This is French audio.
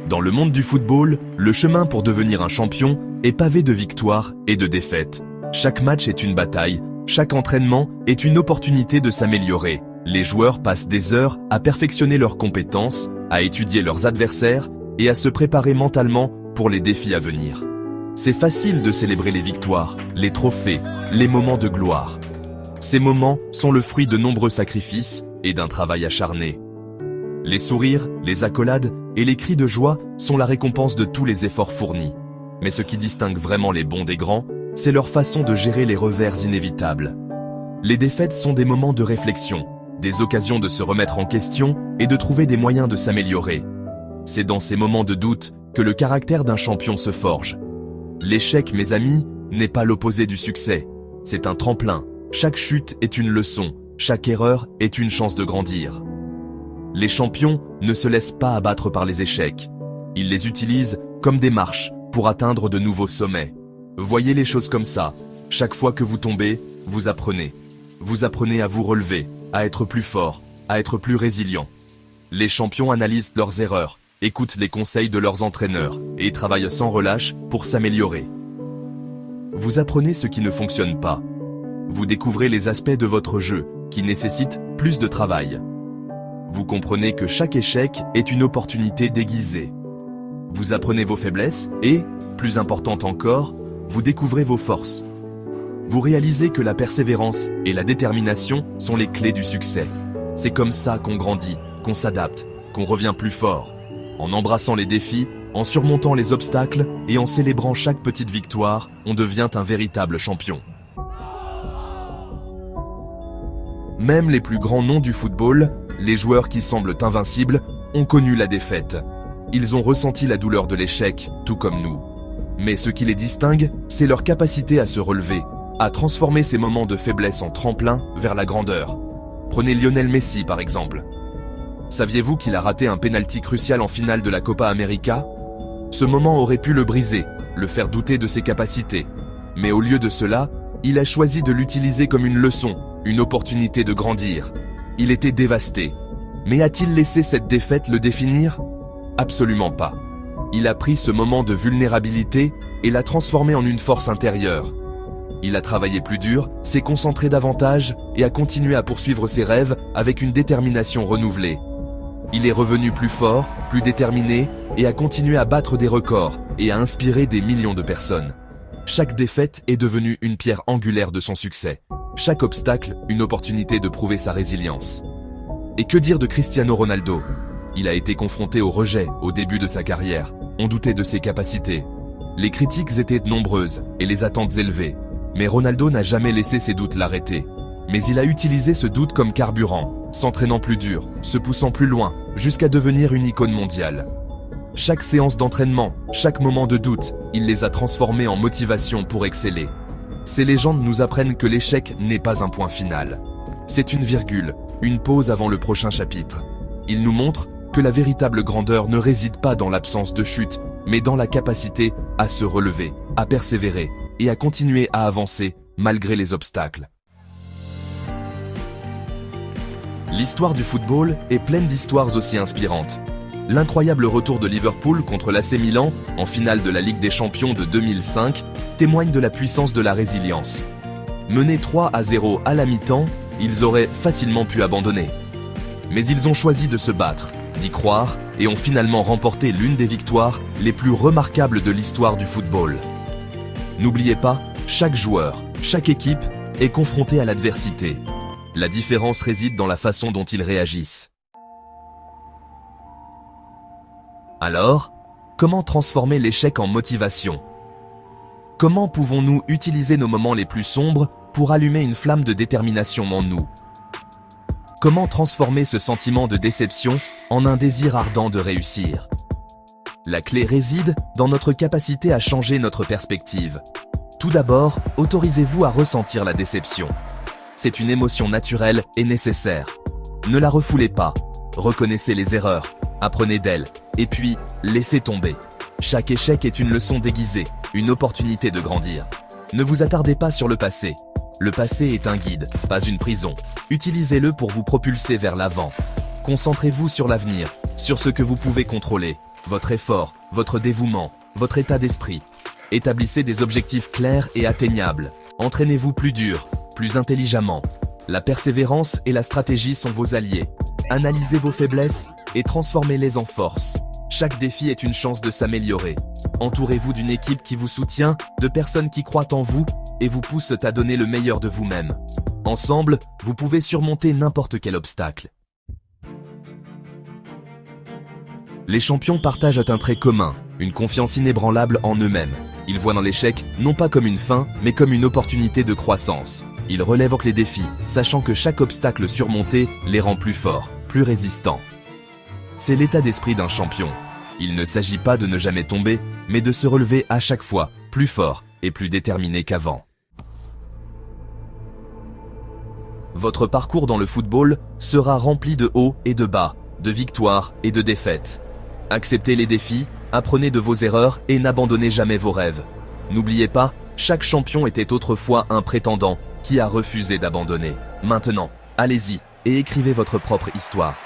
Dans le monde du football, le chemin pour devenir un champion est pavé de victoires et de défaites. Chaque match est une bataille, chaque entraînement est une opportunité de s'améliorer. Les joueurs passent des heures à perfectionner leurs compétences, à étudier leurs adversaires et à se préparer mentalement pour les défis à venir. C'est facile de célébrer les victoires, les trophées, les moments de gloire. Ces moments sont le fruit de nombreux sacrifices et d'un travail acharné. Les sourires, les accolades et les cris de joie sont la récompense de tous les efforts fournis. Mais ce qui distingue vraiment les bons des grands, c'est leur façon de gérer les revers inévitables. Les défaites sont des moments de réflexion, des occasions de se remettre en question et de trouver des moyens de s'améliorer. C'est dans ces moments de doute que le caractère d'un champion se forge. L'échec, mes amis, n'est pas l'opposé du succès. C'est un tremplin. Chaque chute est une leçon. Chaque erreur est une chance de grandir. Les champions ne se laissent pas abattre par les échecs. Ils les utilisent comme des marches pour atteindre de nouveaux sommets. Voyez les choses comme ça. Chaque fois que vous tombez, vous apprenez. Vous apprenez à vous relever, à être plus fort, à être plus résilient. Les champions analysent leurs erreurs, écoutent les conseils de leurs entraîneurs et travaillent sans relâche pour s'améliorer. Vous apprenez ce qui ne fonctionne pas. Vous découvrez les aspects de votre jeu qui nécessitent plus de travail. Vous comprenez que chaque échec est une opportunité déguisée. Vous apprenez vos faiblesses et, plus importante encore, vous découvrez vos forces. Vous réalisez que la persévérance et la détermination sont les clés du succès. C'est comme ça qu'on grandit, qu'on s'adapte, qu'on revient plus fort. En embrassant les défis, en surmontant les obstacles et en célébrant chaque petite victoire, on devient un véritable champion. Même les plus grands noms du football, les joueurs qui semblent invincibles, ont connu la défaite. Ils ont ressenti la douleur de l'échec, tout comme nous. Mais ce qui les distingue, c'est leur capacité à se relever, à transformer ces moments de faiblesse en tremplin vers la grandeur. Prenez Lionel Messi par exemple. Saviez-vous qu'il a raté un pénalty crucial en finale de la Copa América? Ce moment aurait pu le briser, le faire douter de ses capacités. Mais au lieu de cela, il a choisi de l'utiliser comme une leçon, une opportunité de grandir. Il était dévasté. Mais a-t-il laissé cette défaite le définir? Absolument pas. Il a pris ce moment de vulnérabilité et l'a transformé en une force intérieure. Il a travaillé plus dur, s'est concentré davantage et a continué à poursuivre ses rêves avec une détermination renouvelée. Il est revenu plus fort, plus déterminé et a continué à battre des records et à inspirer des millions de personnes. Chaque défaite est devenue une pierre angulaire de son succès. Chaque obstacle, une opportunité de prouver sa résilience. Et que dire de Cristiano Ronaldo? Il a été confronté au rejet au début de sa carrière. On doutait de ses capacités. Les critiques étaient nombreuses et les attentes élevées. Mais Ronaldo n'a jamais laissé ses doutes l'arrêter. Mais il a utilisé ce doute comme carburant, s'entraînant plus dur, se poussant plus loin, jusqu'à devenir une icône mondiale. Chaque séance d'entraînement, chaque moment de doute, il les a transformés en motivation pour exceller. Ces légendes nous apprennent que l'échec n'est pas un point final. C'est une virgule, une pause avant le prochain chapitre. Ils nous montrent que la véritable grandeur ne réside pas dans l'absence de chute, mais dans la capacité à se relever, à persévérer et à continuer à avancer malgré les obstacles. L'histoire du football est pleine d'histoires aussi inspirantes. L'incroyable retour de Liverpool contre l'AC Milan en finale de la Ligue des Champions de 2005 témoigne de la puissance de la résilience. Menés 3-0 à la mi-temps, ils auraient facilement pu abandonner. Mais ils ont choisi de se battre, d'y croire et ont finalement remporté l'une des victoires les plus remarquables de l'histoire du football. N'oubliez pas, chaque joueur, chaque équipe est confrontée à l'adversité. La différence réside dans la façon dont ils réagissent. Alors, comment transformer l'échec en motivation? Comment pouvons-nous utiliser nos moments les plus sombres pour allumer une flamme de détermination en nous? Comment transformer ce sentiment de déception en un désir ardent de réussir? La clé réside dans notre capacité à changer notre perspective. Tout d'abord, autorisez-vous à ressentir la déception. C'est une émotion naturelle et nécessaire. Ne la refoulez pas. Reconnaissez les erreurs, apprenez d'elles, et puis, laissez tomber. Chaque échec est une leçon déguisée, une opportunité de grandir. Ne vous attardez pas sur le passé. Le passé est un guide, pas une prison. Utilisez-le pour vous propulser vers l'avant. Concentrez-vous sur l'avenir, sur ce que vous pouvez contrôler. votre effort, votre dévouement, votre état d'esprit. Établissez des objectifs clairs et atteignables. Entraînez-vous plus dur, plus intelligemment. La persévérance et la stratégie sont vos alliés. Analysez vos faiblesses et transformez-les en force. Chaque défi est une chance de s'améliorer. Entourez-vous d'une équipe qui vous soutient, de personnes qui croient en vous et vous poussent à donner le meilleur de vous-même. Ensemble, vous pouvez surmonter n'importe quel obstacle. Les champions partagent un trait commun, une confiance inébranlable en eux-mêmes. Ils voient dans l'échec non pas comme une fin, mais comme une opportunité de croissance. Ils relèvent les défis, sachant que chaque obstacle surmonté les rend plus forts, plus résistants. C'est l'état d'esprit d'un champion. Il ne s'agit pas de ne jamais tomber, mais de se relever à chaque fois, plus fort et plus déterminé qu'avant. Votre parcours dans le football sera rempli de hauts et de bas, de victoires et de défaites. Acceptez les défis, apprenez de vos erreurs et n'abandonnez jamais vos rêves. N'oubliez pas, chaque champion était autrefois un prétendant qui a refusé d'abandonner. Maintenant, allez-y et écrivez votre propre histoire.